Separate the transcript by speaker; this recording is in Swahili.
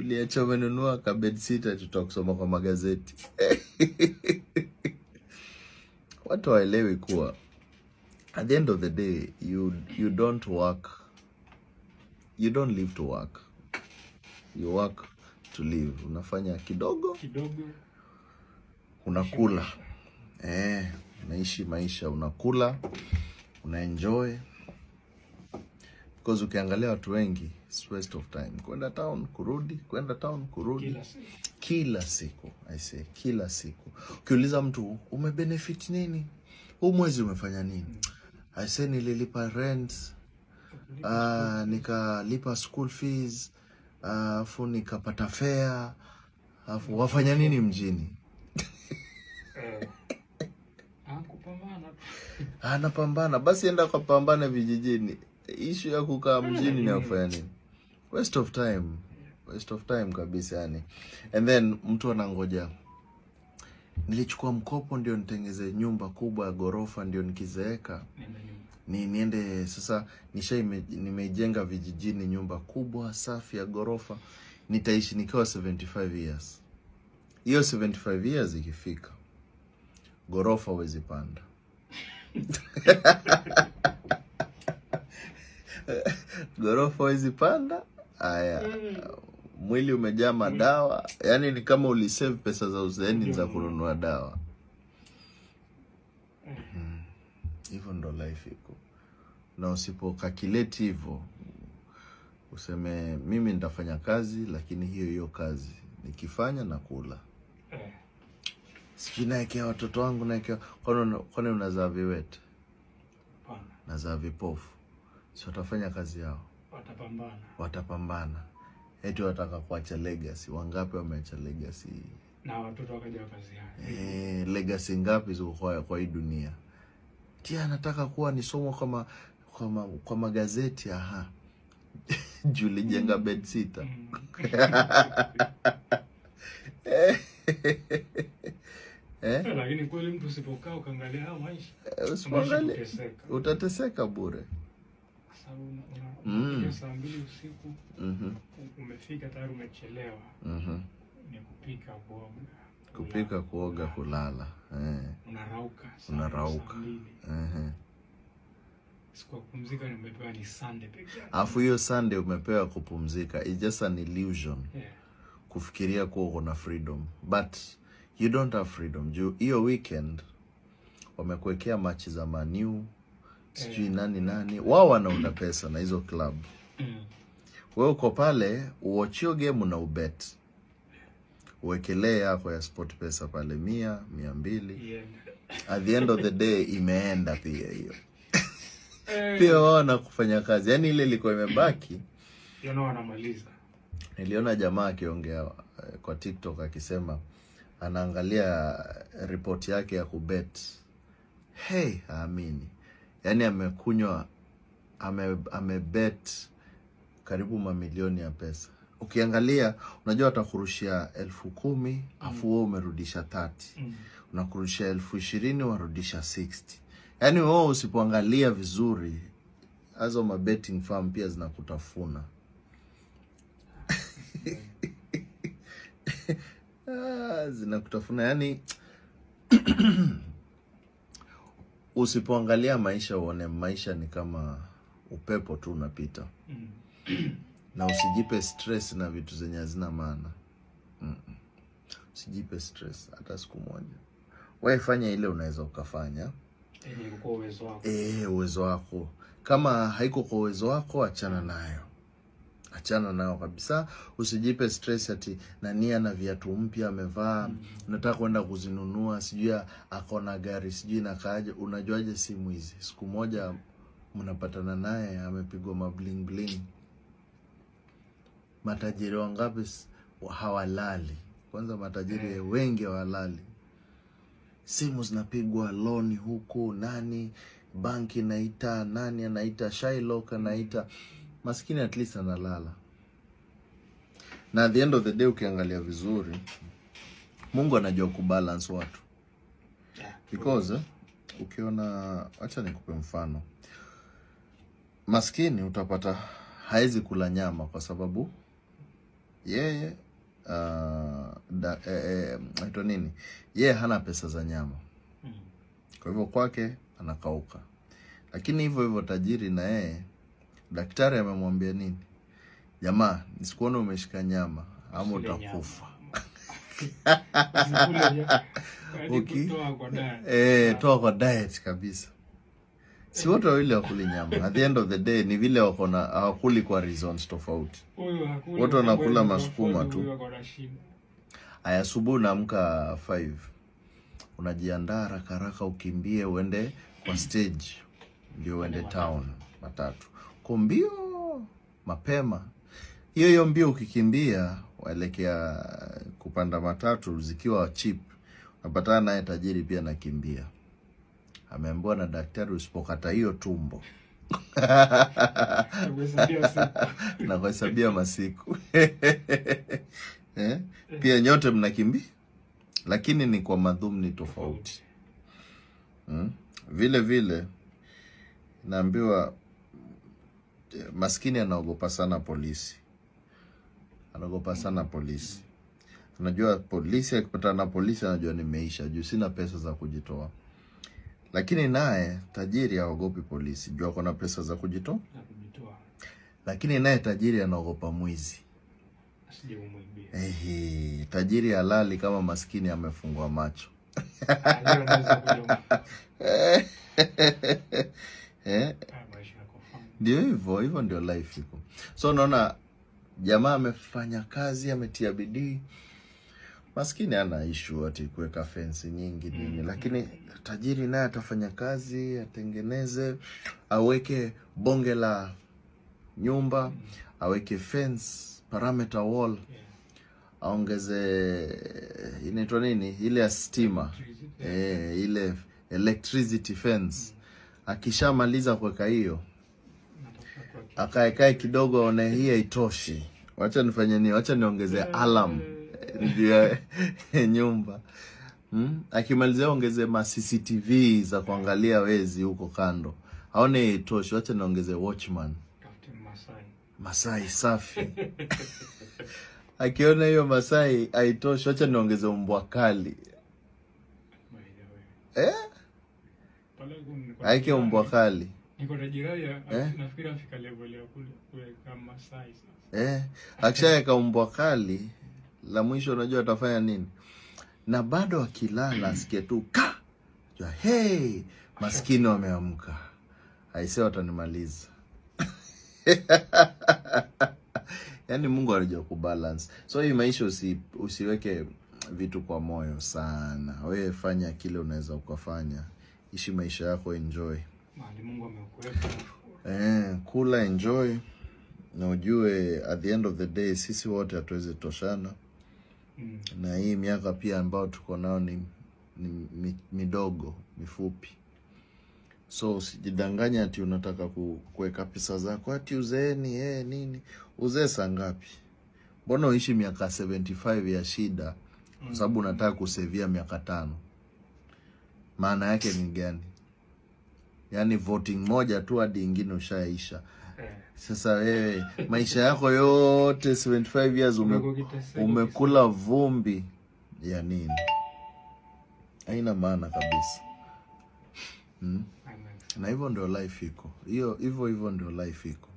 Speaker 1: Niliacha umenunua ka bed sitter tutakusoma kwa magazeti. Watu waelewi kuwa at the end of the day you don't work. You don't live to work. You work to live. Unafanya kidogo unakula. Unaishi maisha, unakula, unaenjoy. Because ukiangalia watu wengi, it's waste of time. Kwenda town, kurudi, kwenda town, kurudi. Kila siku, I say, kila siku. Ukiuliza mtu, umebenefit nini? Huu mwezi umefanya nini? I say, nililipa rent, nikalipa school fees, afu nikapata fare, afu wafanya nini mjini? Anapambana, basi enda kwa pambana vijijini. Issue ya kukaa mjini ni kufanya nini? Waste of time. Waste of time kabisa yani. And then mtu anangoja, nilichukua mkopo ndio nitengeze nyumba kubwa ya gorofa ndio nikizeeka niende sasa nimejenga vijijini nyumba kubwa safi ya gorofa, nitaishi nikiwa 75 years. Hiyo 75 years ikifika, gorofa huwezi panda. Gorofa huwezi panda. Aya, mwili umejaa madawa. Yani ni kama ulisave pesa za uzeeni za kununua dawa. Hivyo ndo life iko. Na usipo calculate hivyo, useme mimi nitafanya kazi lakini hiyo kazi nikifanya na kula. Sijui naekea watoto wangu naekea, kwani unazaa viwete? Nazaa vipofu. Si watafanya kazi yao. Watapambana. Eti wataka kuacha legacy. Wangapi wameacha legacy?
Speaker 2: Na watoto wakaja kazi yao.
Speaker 1: Legacy ngapi ziko kwa hii dunia? Tia anataka kuwa ni somo kwa magazeti. Julie jenga bed sitter.
Speaker 2: Lakini kweli mtu usipokaa ukaangalia haya maisha,
Speaker 1: utateseka bure.
Speaker 2: Sababu saa 2 usiku umefika tayari umechelewa. Ni kupika
Speaker 1: kuoga, kulala. Unarauka.
Speaker 2: Siku ya kupumzika nimepewa ni Sunday pekee.
Speaker 1: Afu hiyo Sunday umepewa kupumzika. It's just an illusion. Kufikiria kuwa uko na freedom. But you don't have freedom. Hiyo weekend wamekuwekea match za Man U, sijui nani. Wao wanaunda pesa na hizo club. Wewe uko pale uochio game na ubet. Uwekelee yako ya sport pesa pale 100, 200. At the end of the day imeenda pia hiyo. Pia wao na kufanya kazi. Yani ile ilikuwa imebaki.
Speaker 2: Wanamaliza.
Speaker 1: Niliona jamaa akiongea kwa TikTok akisema anaangalia report yake ya kubet. Amini. Yani amekunywa, amebet karibu mamilioni ya pesa. Ukiangalia, unajua atakurushia 10,000, afu wewe umerudisha 30. Unakurushia 20,000 warudisha 60. Yani wewe usipoangalia vizuri, hizo betting firm pia zinakutafuna. Zinakutafuna yani. Usipoangalia maisha uone maisha ni kama upepo tu unapita. Na usijipe stress na vitu zenye hazina maana. Usijipe stress hata siku moja. Wewe fanya ile unaweza ukafanya.
Speaker 2: Kwa uwezo wako.
Speaker 1: Uwezo wako. Kama haiko kwa uwezo wako, achana nayo. Achana nayo kabisa. Usijipe stress ati nani ana viatu mpya amevaa, nataka kwenda kuzinunua, sijui akona gari, sijui nakaaje. Unajuaje simu hizi? Siku moja mnapatana naye amepigwa mabling bling. Matajiri wangapi hawalali? Kwanza matajiri wengi hawalali. Simu zinapigwa, loan huku, nani banki naita, nani anaita, Shylock anaita. Maskini at least analala. Na at the end of the day ukiangalia vizuri, Mungu anajua kubalance watu. Because ukiona, acha nikupe mfano. Maskini utapata haezi kula nyama kwa sababu yeye ito nini, yeye hana pesa za nyama, kwa hivyo kwake anakauka. Lakini hivyo hivyo tajiri na yeye, daktari amemwambia nini, jamaa nisikuone umeshika nyama ama utakufa. Toa kwa diet kabisa. Si wote wawili wakuli nyama. At the end of the day ni vile wako na hawakuli kwa reasons tofauti. Wote wanakula masukuma tu. Aya, asubuhi unaamka 5. Unajiandaa haraka ukimbie uende kwa stage. Ndio uende town matatu. Kumbio mapema. Hiyo mbio ukikimbia waelekea kupanda matatu zikiwa cheap. Unapatana naye tajiri pia nakimbia. Ameambiwa na daktari usipokata hiyo tumbo. Na kuhesabia masiku. Pia nyote mnakimbia, lakini ni kwa madhumuni tofauti. Vile naambiwa maskini anaogopa sana polisi. Unajua polisi akipatana na polisi anajua nimeisha, juu sina pesa za kujitoa. Lakini naye tajiri haogopi polisi, juu ako na pesa za kujitoa. Lakini naye tajiri anaogopa mwizi. Tajiri halali kama maskini amefungwa macho. Ndio hivyo ndio life iko. So unaona jamaa amefanya kazi, ametia bidii. Maskini hana issue ati kuweka fence nyingi nini, lakini tajiri naye atafanya kazi, atengeneze, aweke bonge la nyumba, aweke fence, perimeter wall, aongeze inaitwa nini ile ya stima, ile electricity fence. Akishamaliza kuweka hiyo, akaekae kidogo aone hii haitoshi, wacha nifanye nini, wacha niongeze alarm ndio nyumba. Akimalizia ongeze ma CCTV za kuangalia wezi huko kando. Aone itoshi, wacha niongeze watchman. Masai safi. Akiona hiyo Masai haitoshi, wacha niongeze mbwa kali. Aike mbwa kali.
Speaker 2: Niko na jirani nafikiri afika level ya kule kama Masai
Speaker 1: sasa. Akishaweka mbwa kali, la mwisho unajua atafanya nini? Na bado akilala asikie tu ka. Hey, maskini wameamka. Aisee watanimaliza. Yaani Mungu alijua kubalance. So hii maisha usiweke vitu kwa moyo sana. Wewe fanya kile unaweza ukafanya. Ishi maisha yako, enjoy.
Speaker 2: Mungu amekuweka.
Speaker 1: Kula, enjoy. Na ujue at the end of the day sisi wote hatuwezi toshana. Na hii miaka pia ambao tuko nao ni midogo, mifupi. So usijidanganya ati unataka kuweka pesa zako ati uzeeni nini. Uzee saa ngapi? Mbona uishi miaka 75 ya shida kwa sababu unataka kusevia miaka 5? Maana yake ni gani? Yaani voting moja tu hadi ingine ushaisha. Sasa wewe maisha yako yote 75 years umekula vumbi ya nini? Haina maana kabisa. Na hivyo ndio life iko. Hivyo ndio life iko.